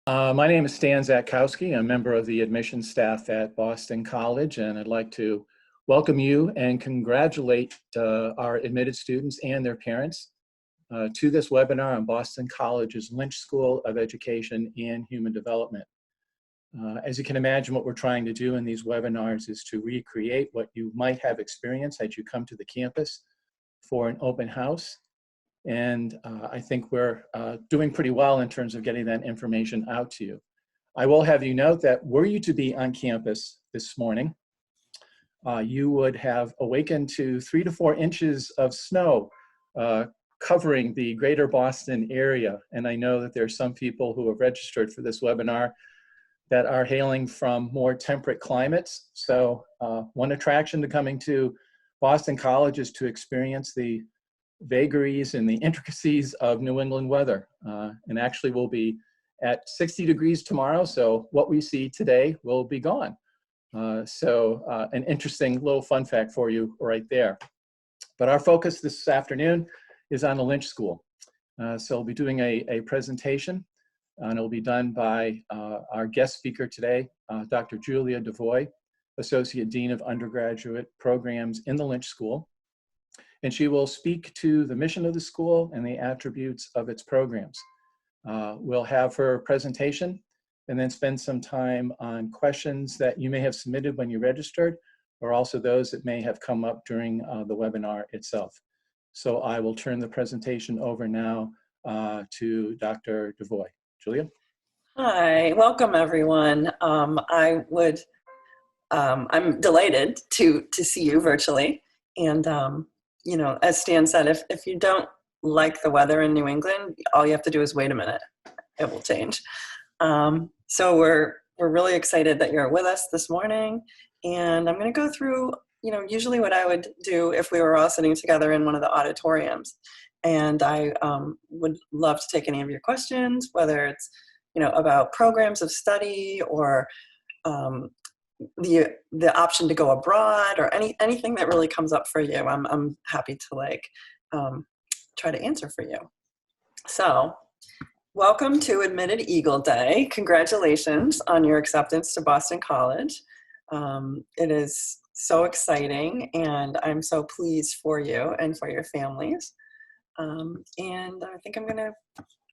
My name is Stan Zatkowski. I'm a member of the admissions staff at Boston College, and I'd like to welcome you and congratulate our admitted students and their parents to this webinar on Boston College's Lynch School of Education and Human Development. As you can imagine, what we're trying to do in these webinars is to recreate what you might have experienced as you come to the campus for an open house. And I think we're doing pretty well in terms of getting that information out to you. I will have you note that were you to be on campus this morning, you would have awakened to 3 to 4 inches of snow covering the greater Boston area. And I know that there are some people who have registered for this webinar that are hailing from more temperate climates. So one attraction to coming to Boston College is to experience the vagaries and the intricacies of New England weather. And actually we'll be at 60 degrees tomorrow, so what we see today will be gone. An interesting little fun fact for you right there. But our focus this afternoon is on the Lynch School. So we'll be doing a presentation, and it'll be done by our guest speaker today, Dr. Julia Devoy, Associate Dean of Undergraduate Programs in the Lynch School. And she will speak to the mission of the school and the attributes of its programs. We'll have her presentation and then spend some time on questions that you may have submitted when you registered, or also those that may have come up during the webinar itself. So I will turn the presentation over now to Dr. Devoy. Julia? Hi, welcome everyone. I'm delighted to see you virtually. And you know, as Stan said, if you don't like the weather in New England, all you have to do is wait a minute. It will change. So we're really excited that you're with us this morning. And I'm going to go through, you know, usually what I would do if we were all sitting together in one of the auditoriums. And I would love to take any of your questions, whether it's, you know, about programs of study or the option to go abroad or anything that really comes up for you. I'm happy to try to answer for you. So welcome to Admitted Eagle Day. Congratulations on your acceptance to Boston College. It is so exciting, and I'm so pleased for you and for your families. And I think I'm gonna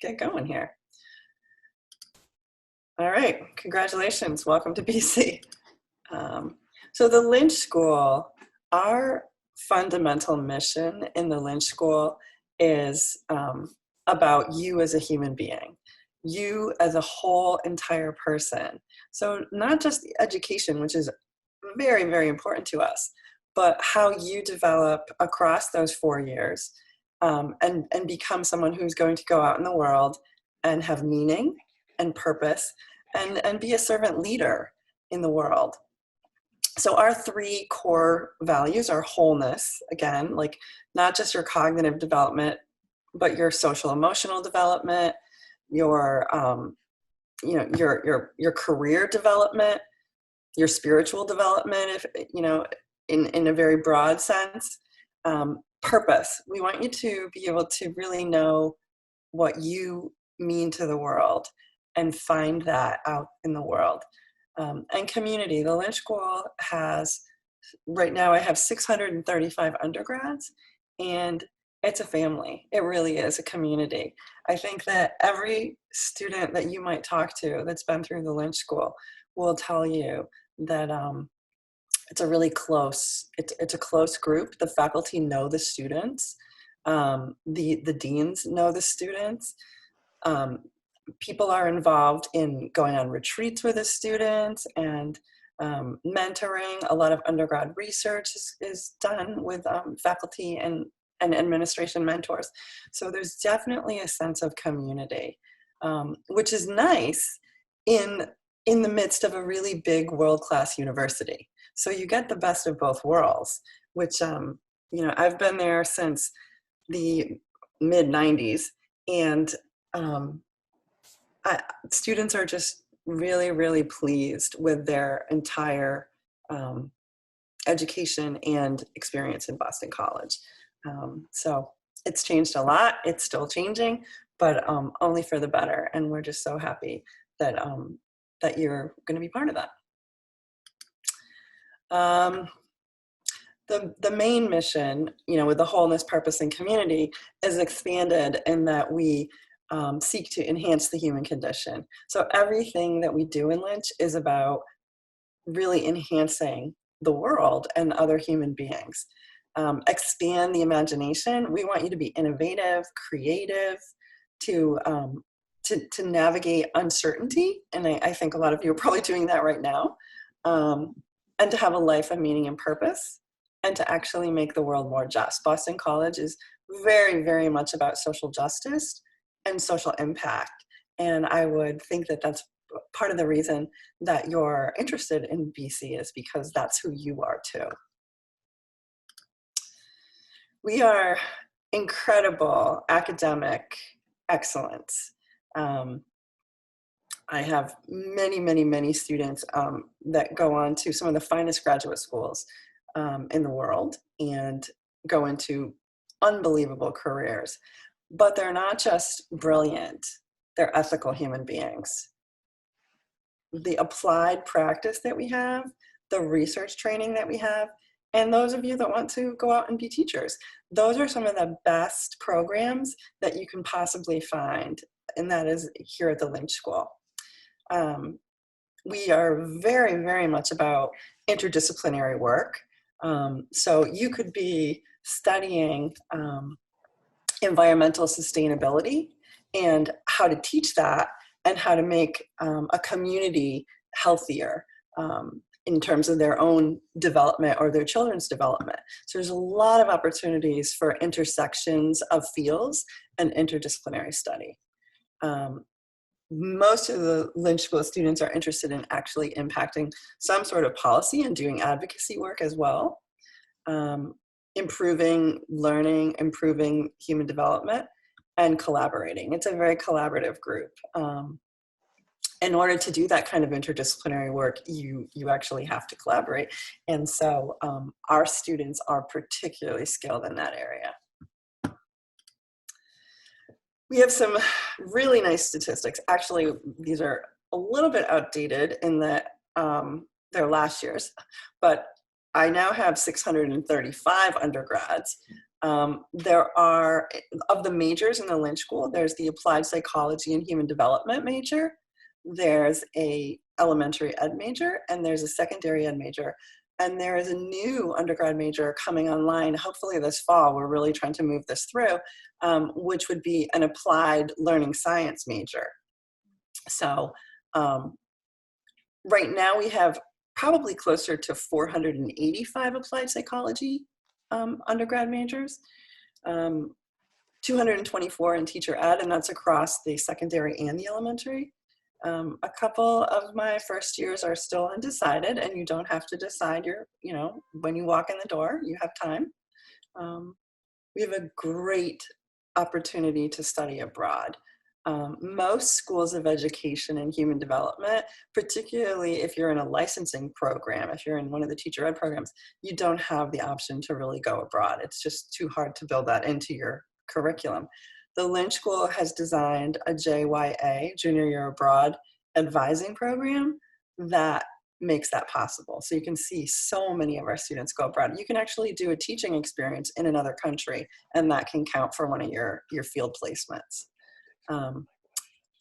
get going here. All right, congratulations, welcome to BC. So the Lynch School, our fundamental mission in the Lynch School is about you as a human being, you as a whole entire person. So not just the education, which is very, very important to us, but how you develop across those 4 years and become someone who's going to go out in the world and have meaning and purpose and be a servant leader in the world. So our 3 core values are wholeness, again, like not just your cognitive development, but your social emotional development, your you know, your career development, your spiritual development, if you know, in a very broad sense. Purpose. We want you to be able to really know what you mean to the world and find that out in the world. And community. The Lynch School has, right now I have 635 undergrads, and it's a family. It really is a community. I think that every student that you might talk to that's been through the Lynch School will tell you that it's a really close, it's a close group. The faculty know the students. The deans know the students. People are involved in going on retreats with the students and mentoring. A lot of undergrad research is done with faculty and administration mentors. So there's definitely a sense of community, which is nice in the midst of a really big world-class university. So you get the best of both worlds, which, you know, I've been there since the mid-90s, and students are just really, really pleased with their entire education and experience in Boston College. So it's changed a lot. It's still changing, but only for the better. And we're just so happy that you're going to be part of that. The main mission, with the wholeness, purpose, and community is expanded in that we seek to enhance the human condition. So everything that we do in Lynch is about really enhancing the world and other human beings. Expand the imagination. We want you to be innovative, creative, to navigate uncertainty. And I think a lot of you are probably doing that right now. And to have a life of meaning and purpose, and to actually make the world more just. Boston College is very, very much about social justice and social impact. And I would think that that's part of the reason that you're interested in BC, is because that's who you are too. We are incredible academic excellence. I have many, many, many students that go on to some of the finest graduate schools in the world and go into unbelievable careers. But they're not just brilliant, they're ethical human beings. The applied practice that we have, the research training that we have, and those of you that want to go out and be teachers, those are some of the best programs that you can possibly find, and that is here at the Lynch School. We are very, very much about interdisciplinary work. So you could be studying environmental sustainability and how to teach that and how to make a community healthier in terms of their own development or their children's development. So there's a lot of opportunities for intersections of fields and interdisciplinary study. Most of the Lynch School students are interested in actually impacting some sort of policy and doing advocacy work as well. Improving learning, improving human development, and collaborating. It's a very collaborative group. In order to do that kind of interdisciplinary work, you actually have to collaborate. And so our students are particularly skilled in that area. We have some really nice statistics. Actually, these are a little bit outdated in that they're last year's, but I now have 635 undergrads. There are, of the majors in the Lynch School, there's the Applied Psychology and Human Development major, there's a elementary ed major, and there's a secondary ed major. And there is a new undergrad major coming online, hopefully this fall. We're really trying to move this through, which would be an applied learning science major. So right now we have probably closer to 485 applied psychology undergrad majors, 224 in teacher ed, and that's across the secondary and the elementary. A couple of my first years are still undecided, and you don't have to decide. When you walk in the door, you have time. We have a great opportunity to study abroad. Most schools of education and human development, particularly if you're in a licensing program, if you're in one of the teacher ed programs, you don't have the option to really go abroad. It's just too hard to build that into your curriculum. The Lynch School has designed a JYA, Junior Year Abroad, advising program that makes that possible. So you can see so many of our students go abroad. You can actually do a teaching experience in another country, and that can count for one of your field placements.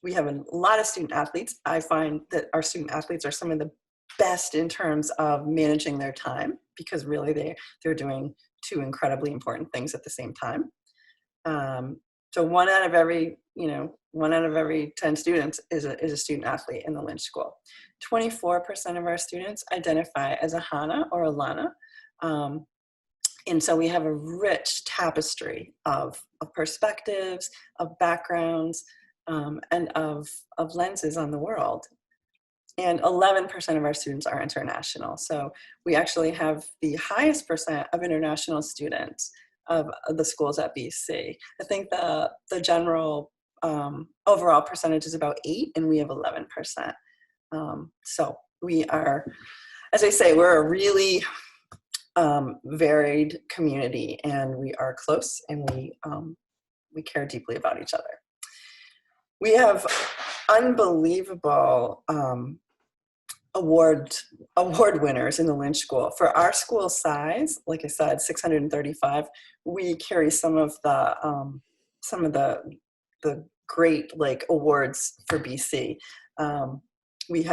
We have a lot of student athletes. I find that our student athletes are some of the best in terms of managing their time, because really they're doing two incredibly important things at the same time. So one out of every 10 students is a student athlete in the Lynch School. 24% of our students identify as a HANA or a LANA. And so we have a rich tapestry of perspectives, of backgrounds, and of lenses on the world. And 11% of our students are international. So we actually have the highest percent of international students of the schools at BC. I think the general overall percentage is about 8, and we have 11%. So we are, as I say, we're a really varied community, and we are close, and we care deeply about each other. We have unbelievable award winners in the Lynch School. For our school size, like I said, 635, we carry some of the great like awards for BC. We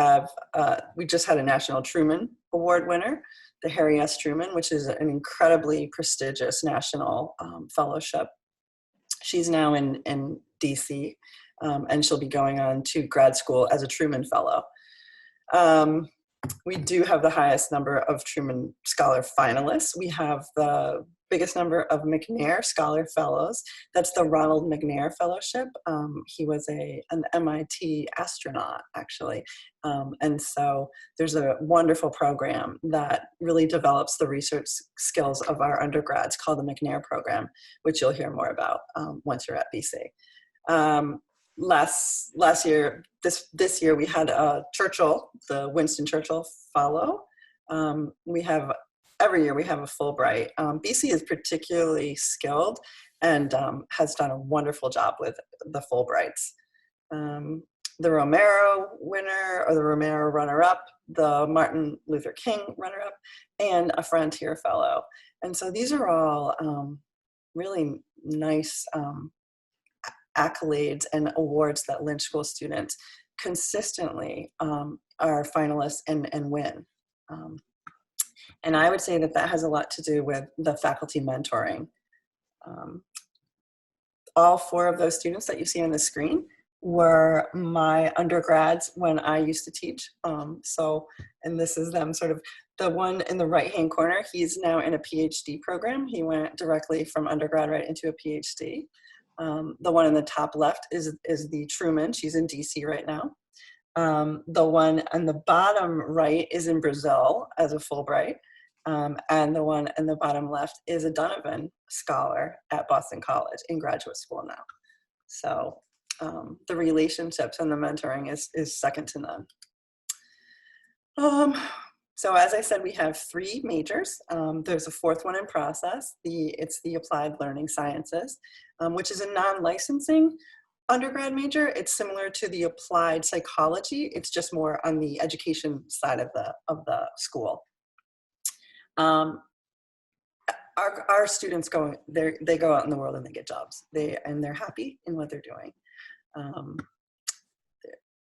just had a National Truman Award winner, the Harry S. Truman, which is an incredibly prestigious national fellowship. She's now in DC, and she'll be going on to grad school as a Truman Fellow. We do have the highest number of Truman Scholar finalists. We have the biggest number of McNair Scholar Fellows. That's the Ronald McNair Fellowship. He was an MIT astronaut, actually. And so there's a wonderful program that really develops the research skills of our undergrads called the McNair program, which you'll hear more about once you're at BC. Last year, this year we had a Churchill, the Winston Churchill Fellow. Every year we have a Fulbright. BC is particularly skilled and has done a wonderful job with the Fulbrights. The Romero winner, or the Romero runner-up, the Martin Luther King runner-up, and a Frontier Fellow. And so these are all really nice accolades and awards that Lynch School students consistently are finalists and win. And I would say that has a lot to do with the faculty mentoring. All 4 of those students that you see on the screen were my undergrads when I used to teach. And this is them, sort of the one in the right-hand corner, he's now in a PhD program. He went directly from undergrad right into a PhD. The one in the top left is the Truman. She's in DC right now. The one on the bottom right is in Brazil as a Fulbright. And the one in the bottom left is a Donovan Scholar at Boston College in graduate school now. So the relationships and the mentoring is second to none. So as I said, we have 3 majors. There's a 4th one in process. It's the Applied Learning Sciences, which is a non-licensing undergrad major. It's similar to the Applied Psychology. It's just more on the education side of the school. Our students they go out in the world and they get jobs. They're happy in what they're doing.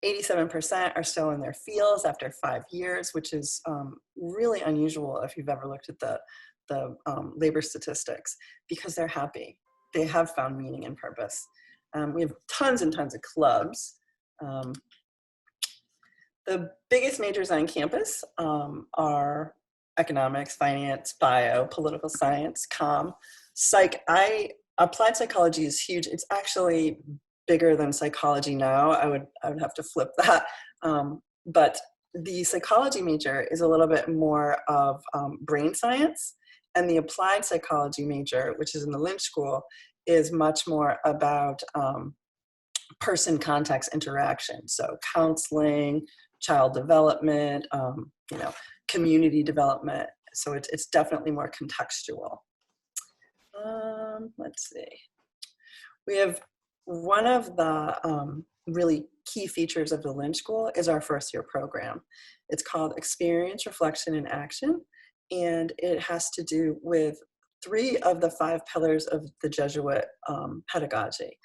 87% are still in their fields after 5 years, which is really unusual if you've ever looked at the labor statistics, because they're happy. They have found meaning and purpose. We have tons and tons of clubs. The biggest majors on campus are economics, finance, bio, political science, comm, psych. Applied psychology is huge. It's actually bigger than psychology now. I would have to flip that. But the psychology major is a little bit more of brain science, and the applied psychology major, which is in the Lynch School, is much more about person context interaction. So counseling, child development, community development. So it's definitely more contextual. Let's see. We have one of the really key features of the Lynch School is our first-year program. It's called Experience, Reflection, and Action, and it has to do with 3 of the 5 pillars of the Jesuit pedagogy.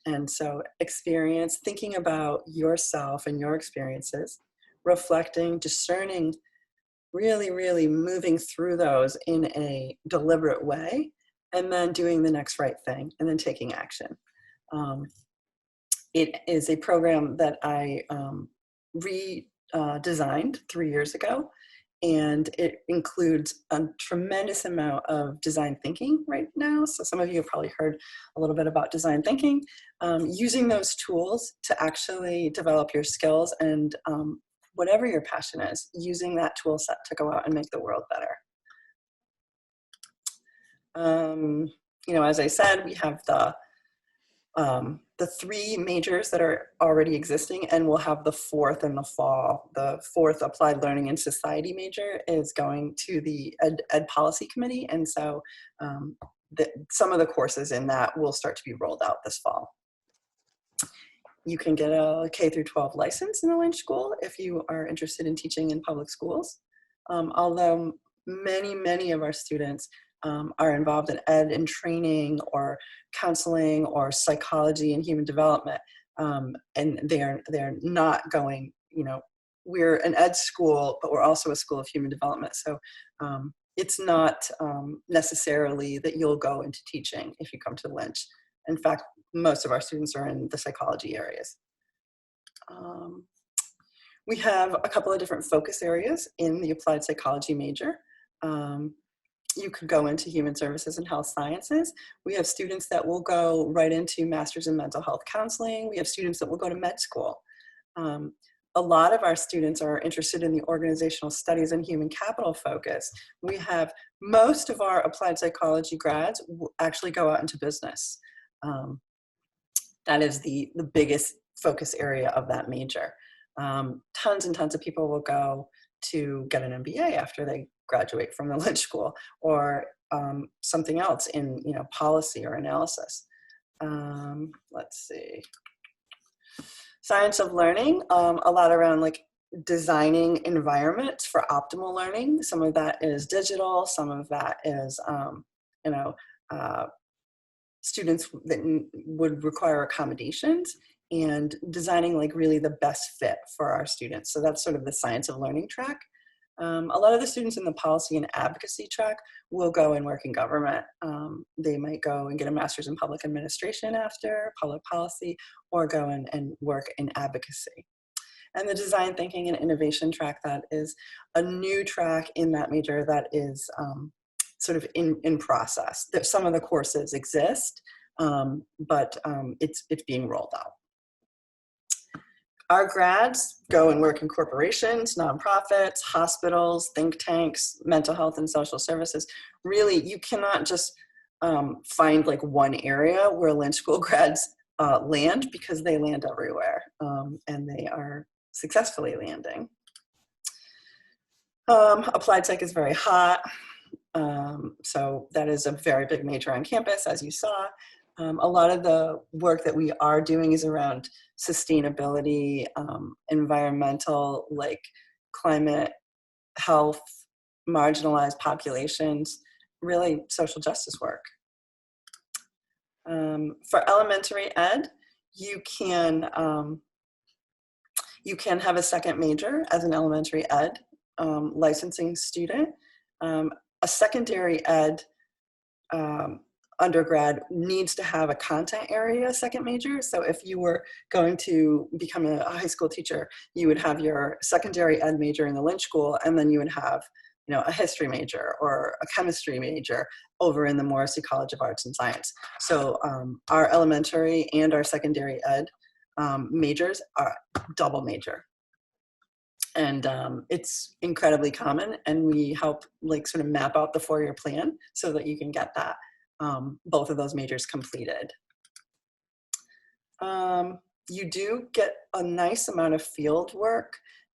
And so experience, thinking about yourself and your experiences, reflecting, discerning, really, really moving through those in a deliberate way, and then doing the next right thing, and then taking action. It is a program that I redesigned 3 years ago, and it includes a tremendous amount of design thinking right now. So some of you have probably heard a little bit about design thinking, using those tools to actually develop your skills and whatever your passion is, using that tool set to go out and make the world better. As I said, we have the 3 majors that are already existing, and we'll have the 4th in the fall. The 4th Applied Learning and Society major is going to the Ed Policy Committee, and so some of the courses in that will start to be rolled out this fall. You can get a K through 12 license in the Lynch School if you are interested in teaching in public schools. Although many of our students are involved in ed and training or counseling or psychology and human development, and they're not going, we're an ed school, but we're also a school of human development. So it's not necessarily that you'll go into teaching if you come to Lynch. In fact, most of our students are in the psychology areas. We have a couple of different focus areas in the applied psychology major. You could go into human services and health sciences. We have students that will go right into masters in mental health counseling. We have students that will go to med school. A lot of our students are interested in the organizational studies and human capital focus. We have most of our applied psychology grads actually go out into business. That is the biggest focus area of that major. Tons and tons of people will go to get an MBA after they graduate from the Lynch School, or something else in policy or analysis. Let's see. Science of learning, a lot around like designing environments for optimal learning. Some of that is digital, some of that is students that would require accommodations, and designing like really the best fit for our students. So that's sort of the science of learning track. A lot of the students in the policy and advocacy track will go and work in government. They might go and get a master's in public administration after public policy, or go and work in advocacy. And the design thinking and innovation track, that is a new track in that major that is sort of in process. Some of the courses exist, but it's being rolled out. Our grads go and work in corporations, nonprofits, hospitals, think tanks, mental health and social services. Really, you cannot just find like one area where Lynch School grads land, because they land everywhere, and they are successfully landing. Applied psych is very hot. So that is a very big major on campus, as you saw. A lot of the work that we are doing is around sustainability, environmental, like climate, health, marginalized populations, really social justice work. For elementary ed, you can have a second major as an elementary ed licensing student. A secondary ed undergrad needs to have a content area second major. So if you were going to become a high school teacher, you would have your secondary ed major in the Lynch School, and then you would have a history major or a chemistry major over in the Morrissey College of Arts and Science. So our elementary and our secondary ed majors are double major. And it's incredibly common, and we help like sort of map out the 4-year plan so that you can get that both of those majors completed. You do get a nice amount of field work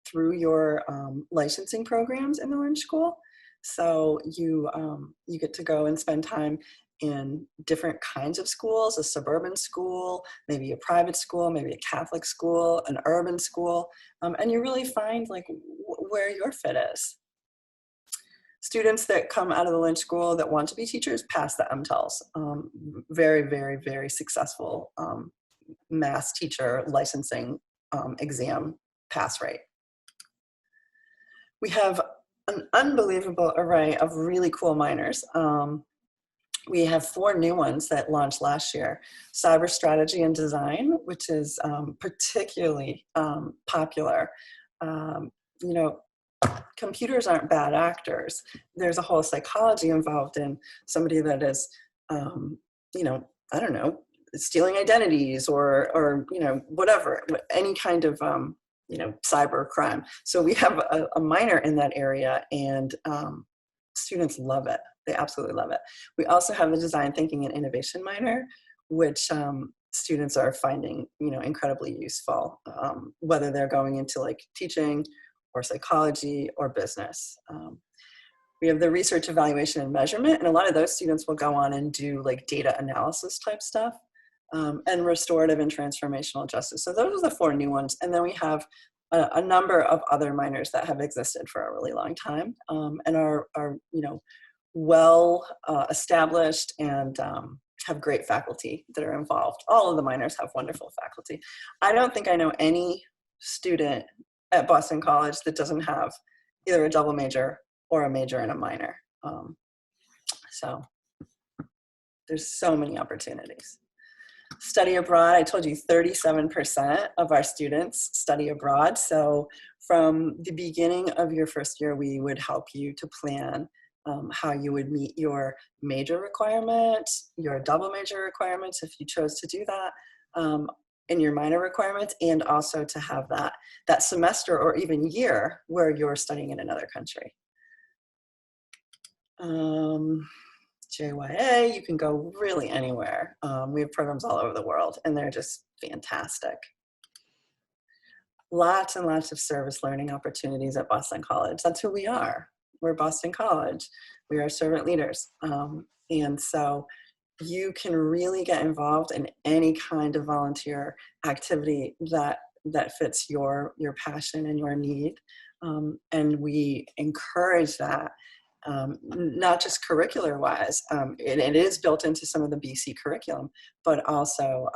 through your licensing programs in the Lynch School. So you get to go and spend time in different kinds of schools, a suburban school, maybe a private school, maybe a Catholic school, an urban school, and you really find like where your fit is. Students that come out of the Lynch School that want to be teachers pass the MTELs. Very, very, very successful mass teacher licensing exam pass rate. We have an unbelievable array of really cool minors. We have 4 new ones that launched last year. Cyber strategy and design, which is particularly popular. Computers aren't bad actors. There's a whole psychology involved in somebody that is, I don't know, stealing identities or whatever, any kind of, cyber crime. So we have a minor in that area, and students love it. They absolutely love it. We also have the design thinking and innovation minor, which students are finding, incredibly useful, whether they're going into like teaching or psychology or business. We have the research, evaluation, and measurement, and a lot of those students will go on and do like data analysis type stuff. and restorative and transformational justice. So those are the 4 new ones. And then we have a number of other minors that have existed for a really long time, and are well established, and have great faculty that are involved. All of the minors have wonderful faculty. I don't think I know any student at Boston College that doesn't have either a double major or a major and a minor. So there's so many opportunities. Study abroad, I told you 37% of our students study abroad. So from the beginning of your first year, we would help you to plan how you would meet your major requirements, your double major requirements, if you chose to do that, and your minor requirements, and also to have that semester or even year where you're studying in another country. JYA, you can go really anywhere. We have programs all over the world, and they're just fantastic. Lots and lots of service learning opportunities at Boston College. That's who we are. We're Boston College. We are servant leaders. And so you can really get involved in any kind of volunteer activity that fits your passion and your need. And we encourage that. Not just curricular wise, it is built into some of the BC curriculum, but also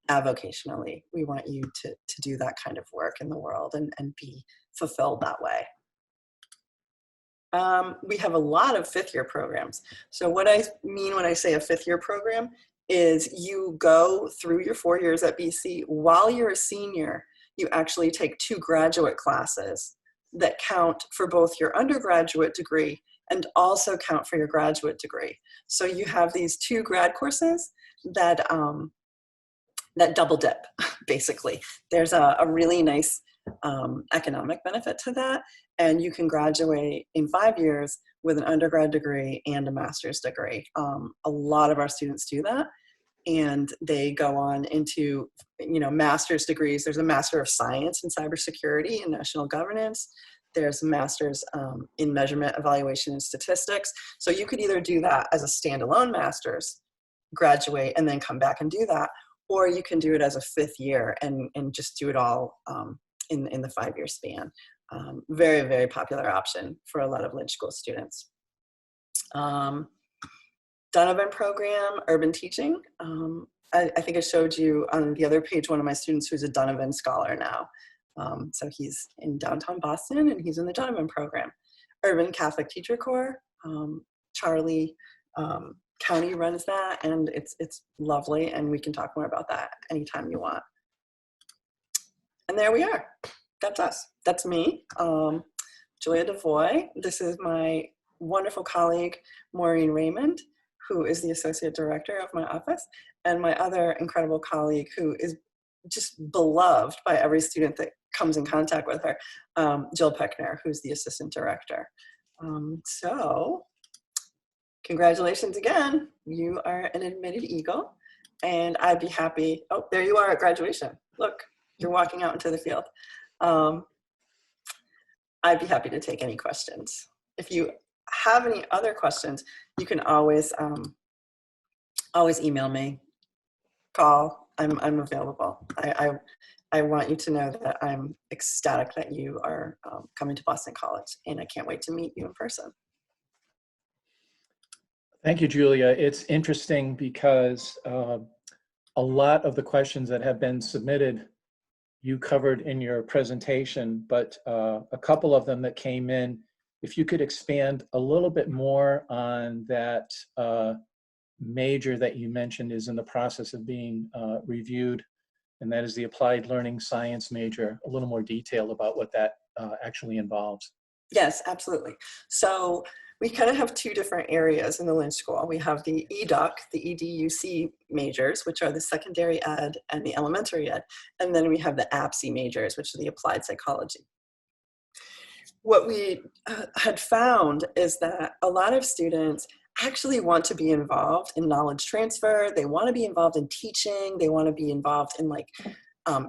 avocationally. We want you to do that kind of work in the world and be fulfilled that way. We have a lot of 5th year programs. So what I mean when I say a 5th year program is you go through your 4 years at BC. While you're a senior, you actually take 2 graduate classes that count for both your undergraduate degree and also count for your graduate degree. So you have these 2 grad courses that double dip, basically. There's a really nice economic benefit to that, and you can graduate in 5 years with an undergrad degree and a master's degree. A lot of our students do that, and they go on into master's degrees. There's a Master of Science in Cybersecurity and National Governance. There's a master's in measurement, evaluation, and statistics. So you could either do that as a standalone master's, graduate, and then come back and do that, or you can do it as a 5th year and just do it all in the 5-year span. Very, very popular option for a lot of Lynch School students. Donovan program, urban teaching. I think I showed you on the other page one of my students who's a Donovan scholar now. So he's in downtown Boston, and he's in the Donovan program. Urban Catholic Teacher Corps, Charlie County runs that, and it's lovely, and we can talk more about that anytime you want. And there we are. That's us. That's me, Julia Devoy. This is my wonderful colleague, Maureen Raymond, who is the Associate Director of my office, and my other incredible colleague who is just beloved by every student that comes in contact with her, Jill Peckner, who's the Assistant Director. So congratulations again. You are an admitted Eagle, and I'd be happy. Oh, there you are at graduation. Look, you're walking out into the field. I'd be happy to take any questions. If you have any other questions, you can always email me, call. I'm available. I want you to know that I'm ecstatic that you are coming to Boston College, and I can't wait to meet you in person. Thank you, Julia. It's interesting because a lot of the questions that have been submitted you covered in your presentation, but a couple of them that came in, if you could expand a little bit more on that major that you mentioned is in the process of being reviewed, and that is the Applied Learning Science major, a little more detail about what that actually involves. Yes, absolutely. So we kind of have 2 different areas in the Lynch School. We have the EDUC, the EDUC majors, which are the secondary ed and the elementary ed. And then we have the APSE majors, which are the applied psychology. What we had found is that a lot of students actually want to be involved in knowledge transfer. They want to be involved in teaching. They want to be involved in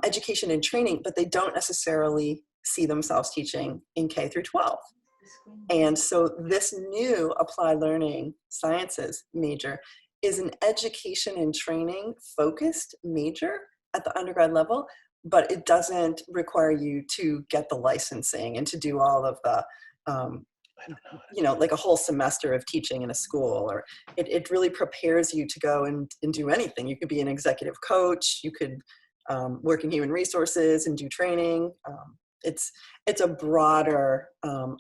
education and training, but they don't necessarily see themselves teaching in K through 12. And so this new applied learning sciences major is an education and training focused major at the undergrad level, but it doesn't require you to get the licensing and to do all of the, I don't know. like a whole semester of teaching in a school, or it really prepares you to go and do anything. You could be an executive coach, you could work in human resources and do training. It's a broader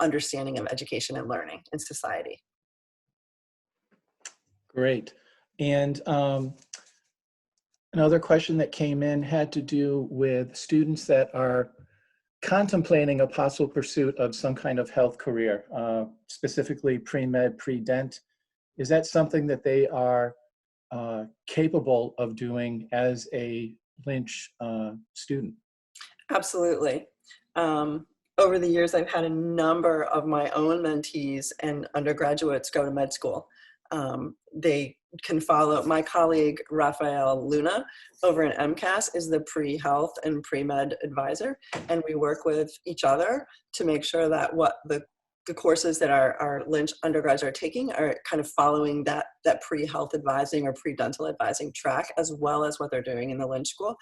understanding of education and learning in society. Great. And another question that came in had to do with students that are contemplating a possible pursuit of some kind of health career, specifically pre-med, pre-dent. Is that something that they are capable of doing as a Lynch student? Absolutely. Over the years, I've had a number of my own mentees and undergraduates go to med school. They can follow my colleague, Rafael Luna, over in MCAS, is the pre-health and pre-med advisor. And we work with each other to make sure that what the courses that our Lynch undergrads are taking are kind of following that pre-health advising or pre-dental advising track, as well as what they're doing in the Lynch school.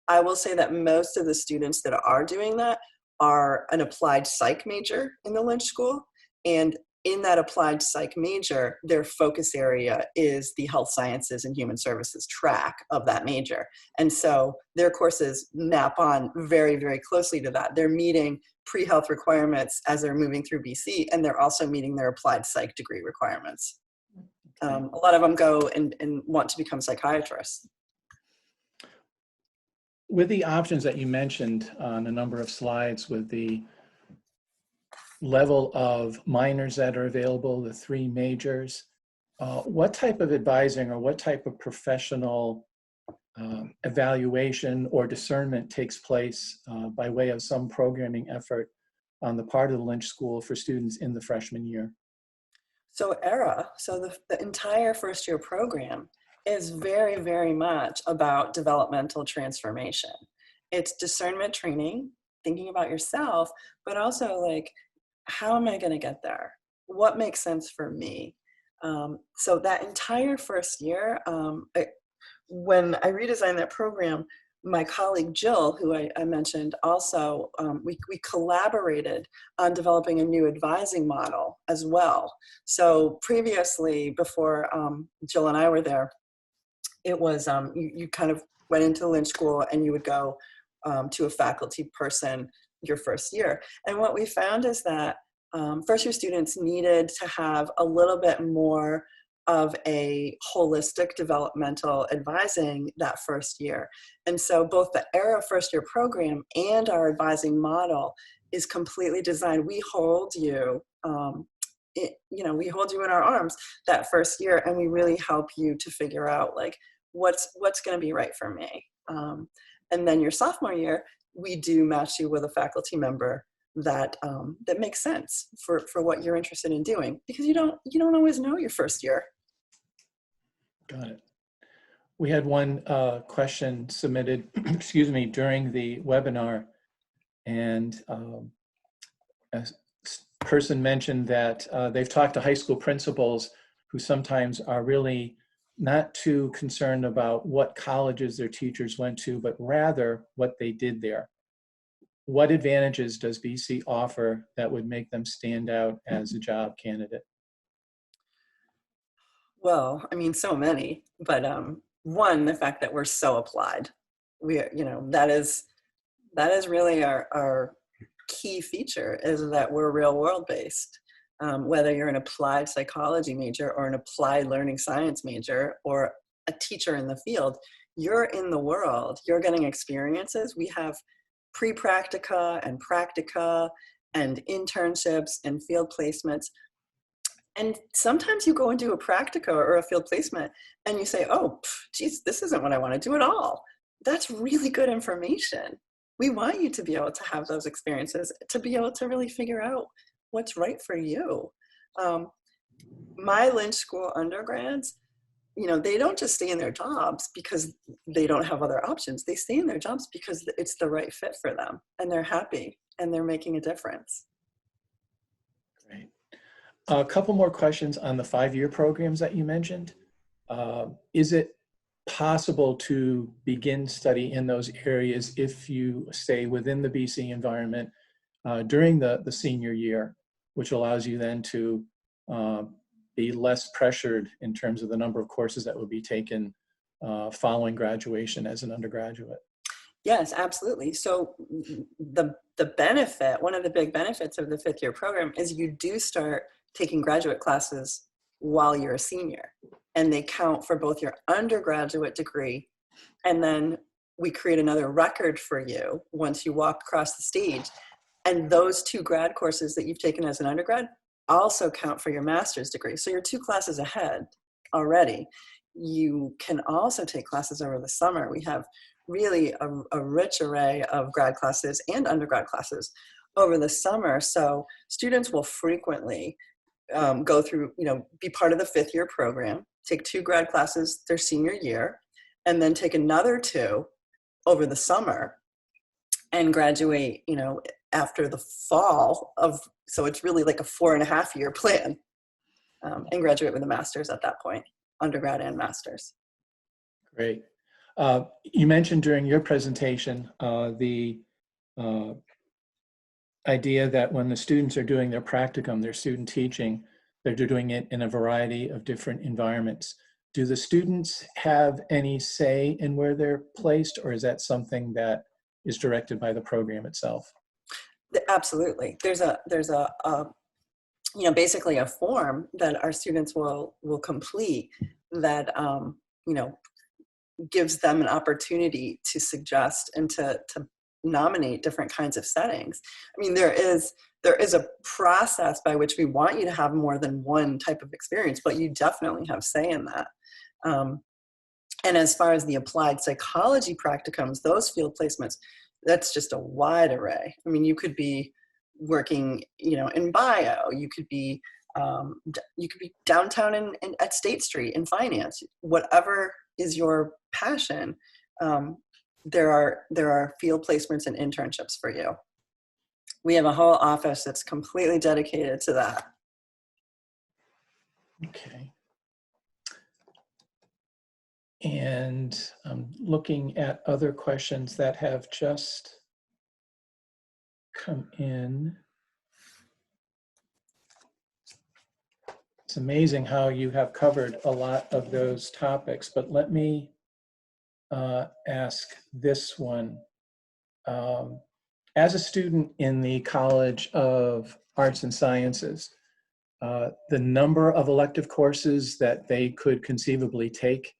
I will say that most of the students that are doing that are an applied psych major in the Lynch school. And in that applied psych major, their focus area is the health sciences and human services track of that major. And so their courses map on very, very closely to that. They're meeting pre-health requirements as they're moving through BC, and they're also meeting their applied psych degree requirements. A lot of them go and want to become psychiatrists. With the options that you mentioned on a number of slides, with the level of minors that are available, the 3 majors, what type of advising or what type of professional evaluation or discernment takes place by way of some programming effort on the part of the Lynch School for students in the freshman year? So the entire first year program is very, very much about developmental transformation. It's discernment training, thinking about yourself, but also like, how am I going to get there? What makes sense for me? So that entire first year, when I redesigned that program, my colleague Jill, who I mentioned also, we collaborated on developing a new advising model as well. So previously, before Jill and I were there, it was you kind of went into Lynch school and you would go to a faculty person your first year. And what we found is that first year students needed to have a little bit more of a holistic developmental advising that first year. And so both the ERA first year program and our advising model is completely designed. We hold you, we hold you in our arms that first year, and we really help you to figure out like, what's going to be right for me. And then your sophomore year, we do match you with a faculty member that that makes sense for what you're interested in doing, because you don't always know your first year. Got it. We had one question submitted, excuse me, during the webinar, and a person mentioned that they've talked to high school principals who sometimes are really not too concerned about what colleges their teachers went to, but rather what they did there. What advantages does BC offer that would make them stand out as a job candidate? Well, I mean, so many, but one, the fact that we're so applied. That is really our key feature, is that we're real world based. Whether you're an applied psychology major or an applied learning science major or a teacher in the field, you're in the world, you're getting experiences. We have pre-practica and practica and internships and field placements. And sometimes you go and do a practica or a field placement and you say, oh, geez, this isn't what I want to do at all. That's really good information. We want you to be able to have those experiences, to be able to really figure out what's right for you. My Lynch School undergrads, they don't just stay in their jobs because they don't have other options. They stay in their jobs because it's the right fit for them, and they're happy and they're making a difference. Great. A couple more questions on the 5-year programs that you mentioned. Is it possible to begin study in those areas if you stay within the BC environment during the senior year, which allows you then to be less pressured in terms of the number of courses that would be taken following graduation as an undergraduate? Yes, absolutely. So the benefit, one of the big benefits of the fifth year program is you do start taking graduate classes while you're a senior, and they count for both your undergraduate degree, and then we create another record for you once you walk across the stage. And those 2 grad courses that you've taken as an undergrad also count for your master's degree. So you're 2 classes ahead already. You can also take classes over the summer. We have really a rich array of grad classes and undergrad classes over the summer. So students will frequently go through, be part of the fifth year program, take 2 grad classes their senior year, and then take another 2 over the summer and graduate, after the fall of, so it's really like a 4.5 year plan, and graduate with a master's at that point, undergrad and master's. Great. You mentioned during your presentation the idea that when the students are doing their practicum, their student teaching, they're doing it in a variety of different environments. Do the students have any say in where they're placed, or is that something that is directed by the program itself? Absolutely. There's a basically a form that our students will complete that gives them an opportunity to suggest and to nominate different kinds of settings. I mean, there is a process by which we want you to have more than one type of experience, but you definitely have say in that. And as far as the applied psychology practicums, those field placements, that's just a wide array. I mean, you could be working, in bio, you could be downtown at State Street in finance, whatever is your passion. There are field placements and internships for you. We have a whole office that's completely dedicated to that. Okay. And I'm looking at other questions that have just come in. It's amazing how you have covered a lot of those topics, but let me ask this one. As a student in the College of Arts and Sciences, the number of elective courses that they could conceivably take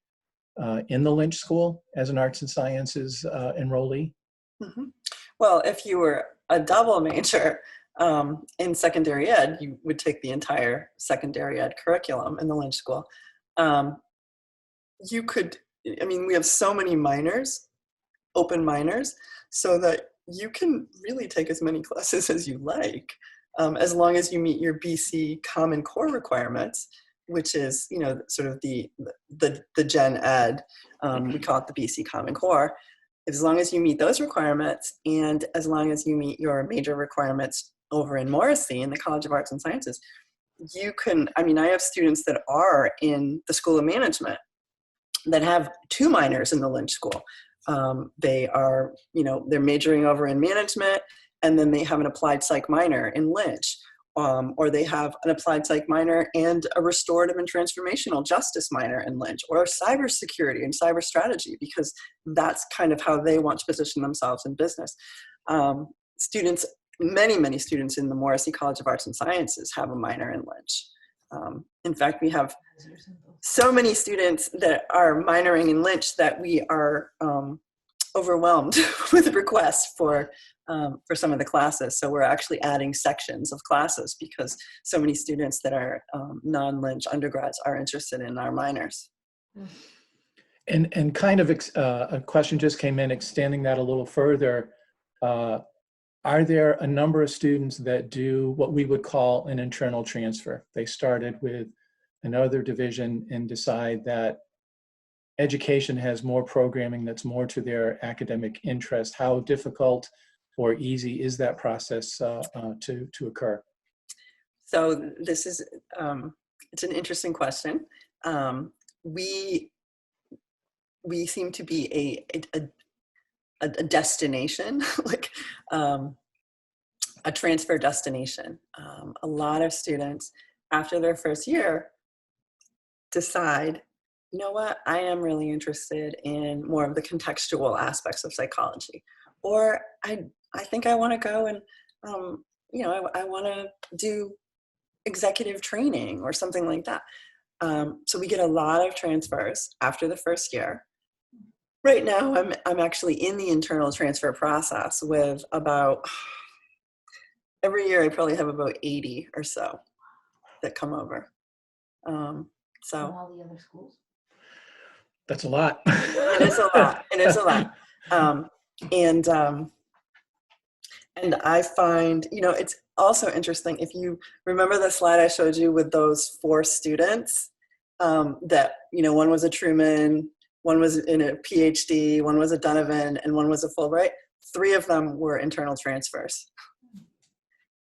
in the Lynch School as an Arts and Sciences enrollee? Mm-hmm. Well, if you were a double major in secondary ed, you would take the entire secondary ed curriculum in the Lynch School. You could, we have so many minors, open minors, so that you can really take as many classes as you like, as long as you meet your BC Common Core requirements, which is, sort of the gen ed, we call it the BC Common Core. As long as you meet those requirements, and as long as you meet your major requirements over in Morrissey in the College of Arts and Sciences, you can, I have students that are in the School of Management that have 2 minors in the Lynch School. They are, they're majoring over in management, and then they have an applied psych minor in Lynch. Or they have an applied psych minor and a restorative and transformational justice minor in Lynch, or cybersecurity and cyber strategy, because that's kind of how they want to position themselves in business. Students, many students in the Morrissey College of Arts and Sciences have a minor in Lynch. In fact, we have so many students that are minoring in Lynch that we are overwhelmed with requests for some of the classes. So we're actually adding sections of classes because so many students that are non-Lynch undergrads are interested in our minors. And kind of a question just came in, extending that a little further. Are there a number of students that do what we would call an internal transfer? They started with another division and decide that education has more programming that's more to their academic interest. How difficult or easy is that process to occur? So this is, it's an interesting question. we seem to be a destination, like a transfer destination. A lot of students after their first year decide, you know what, I am really interested in more of the contextual aspects of psychology, or I think I want to go and I want to do executive training or something like that. So we get a lot of transfers after the first year. Right now, I'm actually in the internal transfer process with about, every year I probably have about 80 or so that come over. From all the other schools? That's a lot. It is a lot. It is a lot. And I find, it's also interesting. If you remember the slide I showed you with those 4 students, that, one was a Truman, one was in a PhD, one was a Donovan, and one was a Fulbright. 3 of them were internal transfers.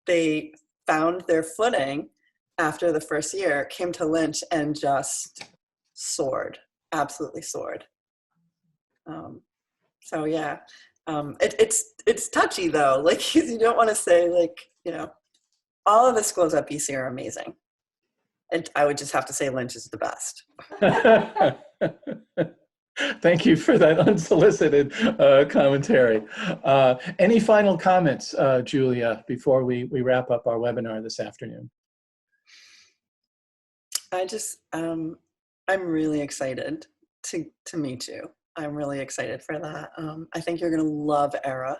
They found their footing after the first year, came to Lynch, and just soared, absolutely soared. So yeah, it's touchy though. Like, you don't want to say, like, all of the schools at BC are amazing. And I would just have to say Lynch is the best. Thank you for that unsolicited commentary. Any final comments, Julia, before we wrap up our webinar this afternoon? I'm really excited to meet you. I'm really excited for that. I think you're going to love ERA.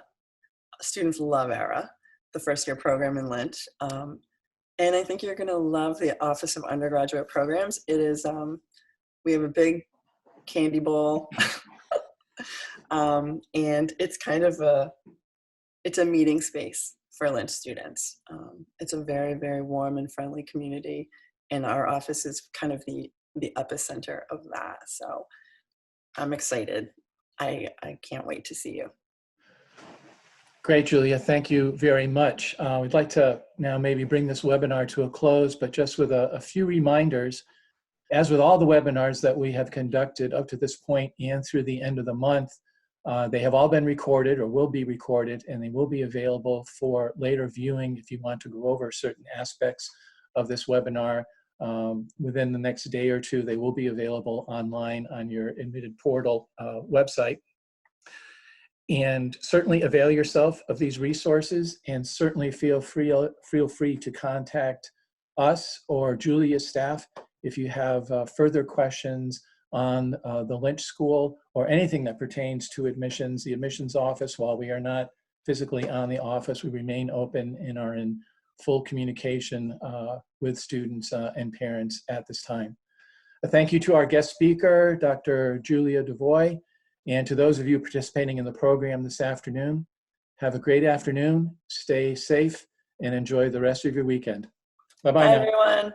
Students love ERA, the first year program in Lynch. And I think you're going to love the Office of Undergraduate Programs. It is, we have a big candy bowl. And it's kind of it's a meeting space for Lynch students. It's a very, very warm and friendly community. And our office is kind of the epicenter of that. So I'm excited. I can't wait to see you. Great, Julia. Thank you very much. We'd like to now maybe bring this webinar to a close, but just with a few reminders. As with all the webinars that we have conducted up to this point and through the end of the month, they have all been recorded or will be recorded, and they will be available for later viewing if you want to go over certain aspects of this webinar. Within the next day or 2, they will be available online on your admitted portal website. And certainly avail yourself of these resources, and certainly feel free to contact us or Julia's staff if you have further questions on the Lynch School or anything that pertains to admissions. The admissions office, while we are not physically on the office, we remain open and are in full communication with students and parents at this time. Thank you to our guest speaker, Dr. Julia Devoy, and to those of you participating in the program this afternoon. Have a great afternoon, stay safe, and enjoy the rest of your weekend. Bye-bye now. Bye, everyone.